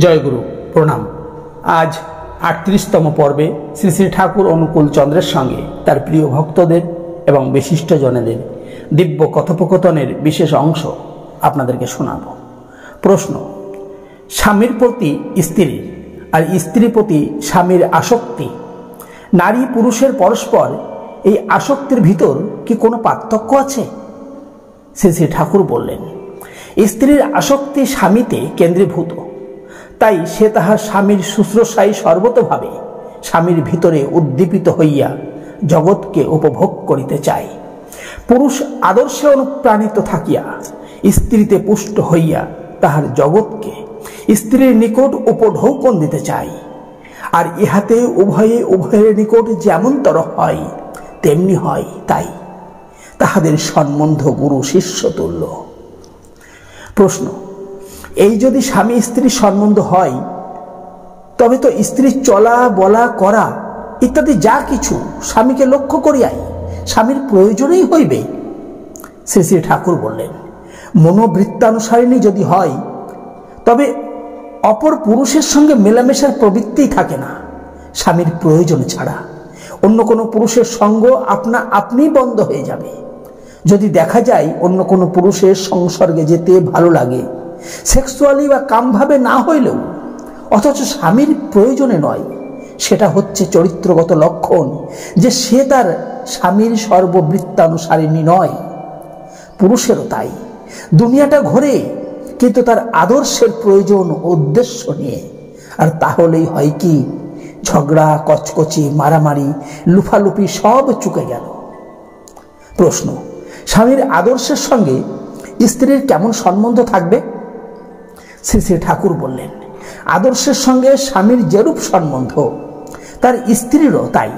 জয়গুরু প্রণাম। আজ ৩৮তম পর্বে শ্রী শ্রী ঠাকুর অনুকূল চন্দ্রের সঙ্গে তার প্রিয় ভক্তদের এবং বিশিষ্টজনেদের দিব্য কথোপকথনের বিশেষ অংশ আপনাদেরকে শোনাব। প্রশ্ন: স্বামীর প্রতি স্ত্রীর আর স্ত্রীর প্রতি স্বামীর আসক্তি, নারী পুরুষের পরস্পর এই আসক্তির ভিতর কি কোনো পার্থক্য আছে? শ্রী শ্রী ঠাকুর বললেন, স্ত্রীর আসক্তি স্বামীতে কেন্দ্রীভূত, তাই সে তাহার স্বামীর শুশ্রূষায় সর্বতোভাবে স্বামীর ভিতরে উদ্দীপিত হইয়া জগৎকে উপভোগ করিতে চায়। পুরুষ আদর্শে অনুপ্রাণিত থাকিয়া স্ত্রীতে পুষ্ট হইয়া তাহার জগৎকে স্ত্রীর নিকট উপঢৌকন দিতে চায়। আর ইহাতে উভয়ের নিকট যেমনতর হয় তেমনি হয়, তাই তাহাদের সম্বন্ধ গুরু শিষ্য তুল্য। প্রশ্ন: এই যদি স্বামী স্ত্রীর সম্বন্ধ হয়, তবে তো স্ত্রীর চলা বলা করা ইত্যাদি যা কিছু স্বামীকে লক্ষ্য করিয়াই স্বামীর প্রয়োজনেই হইবে। শ্রী শ্রী ঠাকুর বললেন, মনোবৃত্তানুসারিণী যদি হয়, তবে অপর পুরুষের সঙ্গে মেলামেশার প্রবৃত্তিই থাকে না। স্বামীর প্রয়োজন ছাড়া অন্য কোনো পুরুষের সঙ্গ আপনি বন্ধ হয়ে যাবে। যদি দেখা যায় অন্য কোনো পুরুষের সংসর্গে যেতে ভালো লাগে, সেক্সুয়ালি বা কামভাবে না হইলেও, অথচ স্বামীর প্রয়োজনে নয়, সেটা হচ্ছে চরিত্রগত লক্ষণ যে সে তার স্বামীর সর্ববৃত্তানুসারিণী নয়। পুরুষেরও তাই। দুনিয়াটা ঘোরে, কিন্তু তার আদর্শের প্রয়োজন উদ্দেশ্য নিয়ে। আর তাহলেই হয় কি, ঝগড়া, কচকচি, মারামারি, লুফালুফি সব চুকে গেল। প্রশ্ন: স্বামীর আদর্শের সঙ্গে স্ত্রীর কেমন সম্বন্ধ থাকবে? শ্রী শ্রী ঠাকুর বললেন, আদর্শের সঙ্গে স্বামীর যেরূপ সম্বন্ধ তার স্ত্রীরও তাই,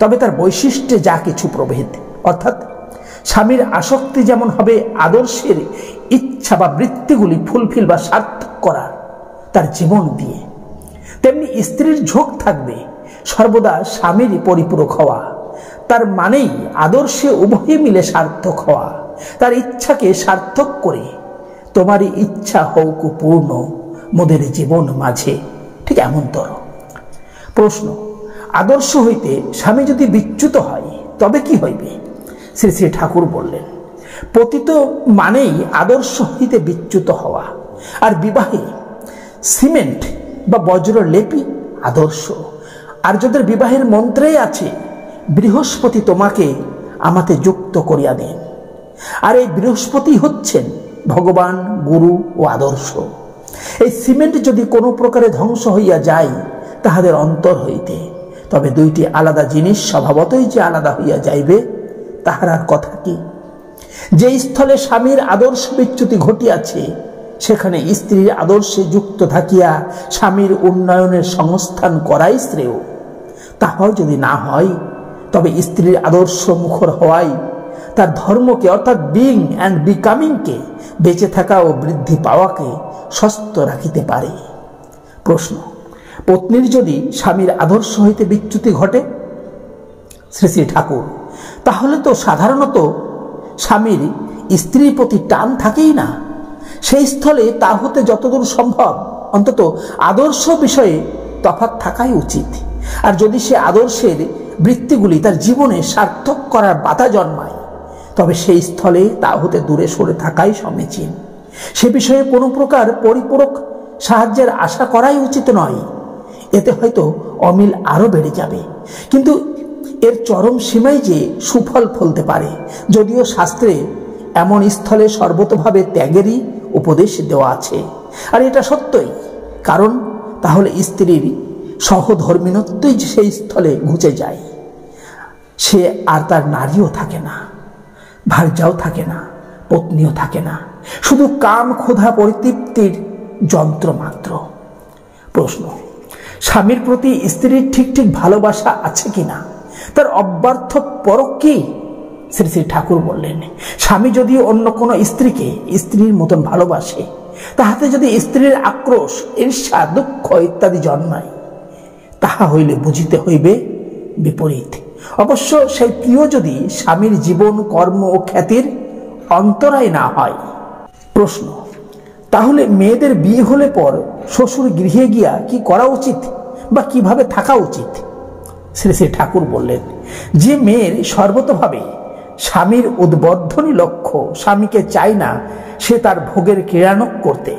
তবে তার বৈশিষ্ট্যে যা কিছু প্রভেদ। অর্থাৎ স্বামীর আসক্তি যেমন হবে আদর্শের ইচ্ছা বা বৃত্তিগুলি ফুলফিল বা সার্থক করার তার জীবন দিয়ে, তেমনি স্ত্রীর ঝোঁক থাকবে সর্বদা স্বামীর পরিপূরক হওয়া। তার মানেই আদর্শে উভয়ে মিলে সার্থক হওয়া, তার ইচ্ছাকে সার্থক করে তোমারই ইচ্ছা হোক পূর্ণ মোদের জীবন মাঝে, ঠিক এমনতর। প্রশ্ন: আদর্শ হইতে স্বামী যদি বিচ্যুত হয়, তবে কি হইবে? শ্রী শ্রী ঠাকুর বললেন, পতিত মানেই আদর্শ হইতে বিচ্যুত হওয়া। আর বিবাহে সিমেন্ট বা বজ্রলেপি আদর্শ। আর যাদের বিবাহের মন্ত্রেই আছে, বৃহস্পতি তোমাকে আমাতে যুক্ত করিয়া দেন। আর এই বৃহস্পতি হচ্ছেন ভগবান, গুরু ও আদর্শ। এই সিমেন্ট যদি কোনো প্রকারে ধ্বংস হইয়া যায় তাহাদের অন্তর হইতে, তবে দুইটি আলাদা জিনিস স্বভাবতই যে আলাদা হইয়া যাইবে, তাহার আর কথা কি? যে স্থলে স্বামীর আদর্শ বিচ্যুতি ঘটিয়াছে, সেখানে স্ত্রীর আদর্শে যুক্ত থাকিয়া স্বামীর উন্নয়নের সংস্থান করাই শ্রেয়। তাহাও যদি না হয়, তবে স্ত্রীর আদর্শ মুখর হওয়াই তার ধর্মকে, অর্থাৎ বিং অ্যান্ড বিকামিংকে, বেঁচে থাকা ও বৃদ্ধি পাওয়াকে সুস্থ রাখিতে পারে। প্রশ্ন: পত্নীর যদি স্বামীর আদর্শ হইতে বিচ্যুতি ঘটে, শ্রী শ্রী ঠাকুর, তাহলে তো সাধারণত স্বামীর স্ত্রীর প্রতি টান থাকেই না। সেই স্থলে তার হতে যতদূর সম্ভব অন্তত আদর্শ বিষয়ে তফাৎ থাকাই উচিত। আর যদি সে আদর্শের বৃত্তিগুলি তার জীবনে সার্থক করার বাধা জন্মায়, তবে সেই স্থলে তা হতে দূরে সরে থাকাই সমীচীন। সে বিষয়ে কোনো প্রকার পরিপূরক সাহায্যের আশা করাই উচিত নয়। এতে হয়তো অমিল আরো বেড়ে যাবে, কিন্তু এর চরম সীমায় যে সুফল ফলতে পারে। যদিও শাস্ত্রে এমন স্থলে সর্বতোভাবে ত্যাগেরই উপদেশ দেওয়া আছে, আর এটা সত্যই। কারণ তাহলে স্ত্রীর সহধর্মিণত্বই সেই স্থলে ঘুচে যায়। সে আর তার নারীও থাকে না, ভার্যাও থাকে না, পত্নীও থাকে না, শুধু কাম ক্ষুধা পরিতৃপ্তির যন্ত্র মাত্র। প্রশ্ন: স্বামীর প্রতি স্ত্রীর ঠিক ঠিক ভালোবাসা আছে কিনা, তার অব্যর্থ পরক কি? শ্রী শ্রী ঠাকুর বললেন, স্বামী যদি অন্য কোনো স্ত্রীকে স্ত্রীর মতন ভালোবাসে, তাহাতে যদি স্ত্রীর আক্রোশ, ঈর্ষা, দুঃখ ইত্যাদি জন্মায়, তাহা হইলে বুঝিতে হইবে বিপরীত। অবশ্য সেই প্রিয় যদি স্বামীর জীবন, কর্ম ও খ্যাতির অন্তরায় না হয়। প্রশ্ন: তাহলে মেয়েদের বিয়ে হলে পর শ্বশুর গৃহে গিয়া কি করা উচিত বা কিভাবে থাকা উচিত? শ্রী শ্রী ঠাকুর বললেন, যে মেয়ের সর্বতভাবে স্বামীর উদ্বর্ধনী লক্ষ্য স্বামীকে চায় না, সে তার ভোগের ক্রীড়ানক করতে,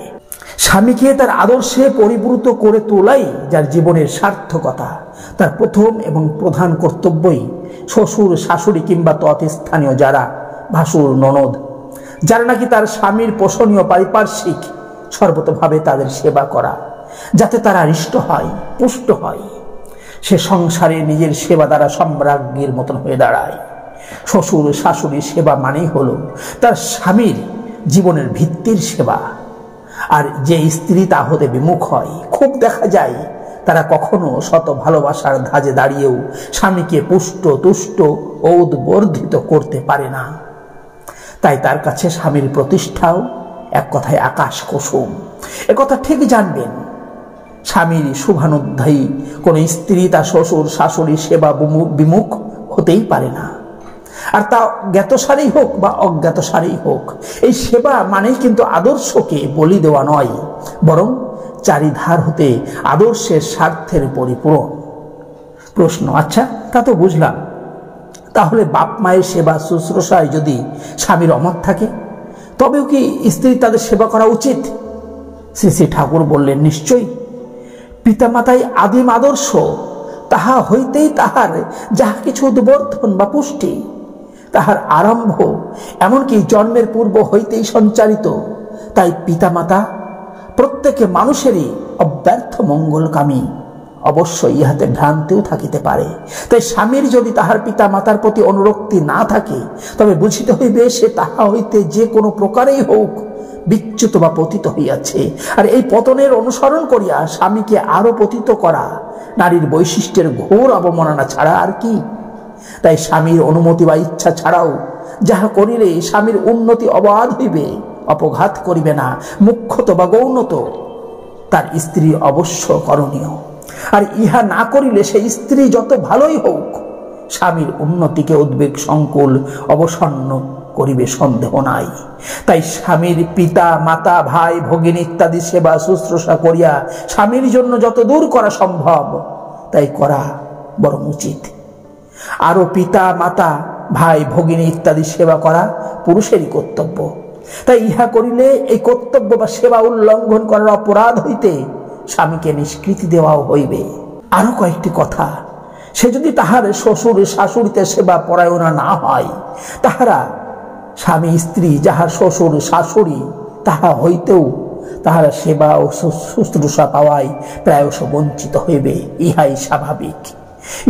স্বামীকে তার আদর্শে পরিপূর্ত করে তোলাই যার জীবনের সার্থকতা। তার প্রথম এবং প্রধান কর্তব্যই শ্বশুর শাশুড়ি কিংবা তৎস্থানীয় যারা ভাসুর ননদ, যারা নাকি তার স্বামীর পোষণীয় পারিপার্শ্বিক, সর্বতভাবে তাদের সেবা করা, যাতে তারা হৃষ্ট হয়, পুষ্ট হয়। সে সংসারে নিজের সেবা দ্বারা সম্রাজ্ঞীর মতন হয়ে দাঁড়ায়। শ্বশুর শাশুড়ির সেবা মানেই হলো তার স্বামীর জীবনের ভিত্তির সেবা। আর যে স্ত্রী তা হতে বিমুখ হয়, খুব দেখা যায় তারা কখনো শত ভালোবাসার ধাজে দাঁড়িয়েও স্বামীকে পুষ্ট তুষ্ট ও উদ্বর্ধিত করতে পারে না। তাই তার কাছে স্বামীর প্রতিষ্ঠাও এক কথায় আকাশ কুসুম। একথা ঠিক জানবেন, স্বামীর শুভানুধ্যায়ী কোন স্ত্রী তার শ্বশুর শাশুড়ি সেবা বিমুখ হতেই পারে না। আর তা জ্ঞাতসারেই হোক বা অজ্ঞাতসারেই হোক, এই সেবা মানেই কিন্তু আদর্শকে বলি দেওয়া নয়, বরং চারিধার হতে আদর্শের স্বার্থের পরিপূরণ। প্রশ্ন, আচ্ছা তা তো বুঝলাম, তাহলে বাপ মায়ের সেবা শুশ্রূষায় যদি স্বামীর অমত থাকে, তবেও কি স্ত্রী তাদের সেবা করা উচিত? শ্রী শ্রী ঠাকুর বললেন, নিশ্চয়ই। পিতামাতাই আদিম আদর্শ, তাহা হইতেই তাহার যাহা কিছু উদ্বর্ধন বা পুষ্টি, তাহার আরম্ভ এমনকি জন্মের পূর্ব হইতেই সঞ্চারিত। তাই পিতামাতা প্রত্যেকে মানুষেরই অব্যর্থ মঙ্গলকামী। অবশ্যই ইহাতে ভ্রান্তিও থাকিতে পারে। তাই স্বামীর যদি তাহার পিতা মাতার প্রতি অনুরক্তি না থাকে, তবে বুঝিতে হইবে সে তাহা হইতে যে কোনো প্রকারেই হোক বিচ্যুত বা পতিত হইয়াছে। আর এই পতনের অনুসরণ করিয়া স্বামীকে আরো পতিত করা নারীর বৈশিষ্ট্যের ঘোর অবমাননা ছাড়া আর কি? তাই স্বামীর অনুমতি বা ইচ্ছা ছাড়াও যাহা করিলে স্বামীর উন্নতি অবাধ হইবে, অপঘাত করিবে না, মুখ্যত বা গৌণত, তার স্ত্রী অবশ্য করণীয়। আর ইহা না করিলে সেই স্ত্রী যত ভালোই হোক, স্বামীর উন্নতিকে উদ্বেগ সংকুল অবসন্ন করিবে, সন্দেহ নাই। তাই স্বামীর পিতা মাতা ভাই ভগিনী ইত্যাদি সেবা শুশ্রূষা করিয়া স্বামীর জন্য যত দূর করা সম্ভব তাই করা বরং উচিত। আরো পিতা মাতা ভাই ভগিনী ইত্যাদি সেবা করা পুরুষেরই কর্তব্য। তাই ইহা করিলে এই কর্তব্য বা সেবা উল্লঙ্ঘন করার অপরাধ হইতে স্বামীকে নিষ্কৃতি দেওয়াও হইবে। আরো কয়েকটি কথা, সে যদি তাহার শ্বশুর শাশুড়িতে সেবা পরায়ণা না হয়, তাহারা স্বামী স্ত্রী যাহার শ্বশুর শাশুড়ি তাহা হইতেও তাহারা সেবা ও শুশ্রূষা পাওয়ায় প্রায়শ বঞ্চিত হইবে। ইহাই স্বাভাবিক।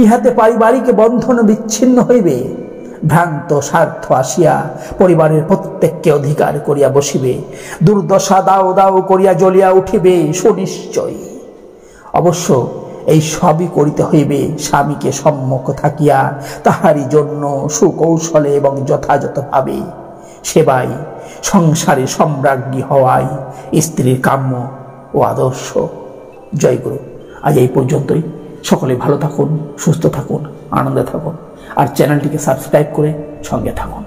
ইহাতে পারিবারিক বন্ধন বিচ্ছিন্ন হইবে। ভ্রান্ত স্বার্থ আসিয়া পরিবারের প্রত্যেককে অধিকার করিয়া বসিবে। দুর্দশা দাও দাও করিয়া জ্বলিয়া উঠিবে সুনিশ্চয়। অবশ্য এই সবই করিতে হইবে স্বামীকে সম্মুখ থাকিয়া, তাহারই জন্য সুকৌশলে এবং যথাযথভাবে সেবাই সংসারে সম্রাজ্ঞী হওয়াই স্ত্রীর কাম্য ও আদর্শ। জয় গুরু। আজ এই পর্যন্তই। সকলে ভালো থাকুন, সুস্থ থাকুন, আনন্দে থাকুন, আর চ্যানেলটিকে সাবস্ক্রাইব করে সঙ্গে থাকুন।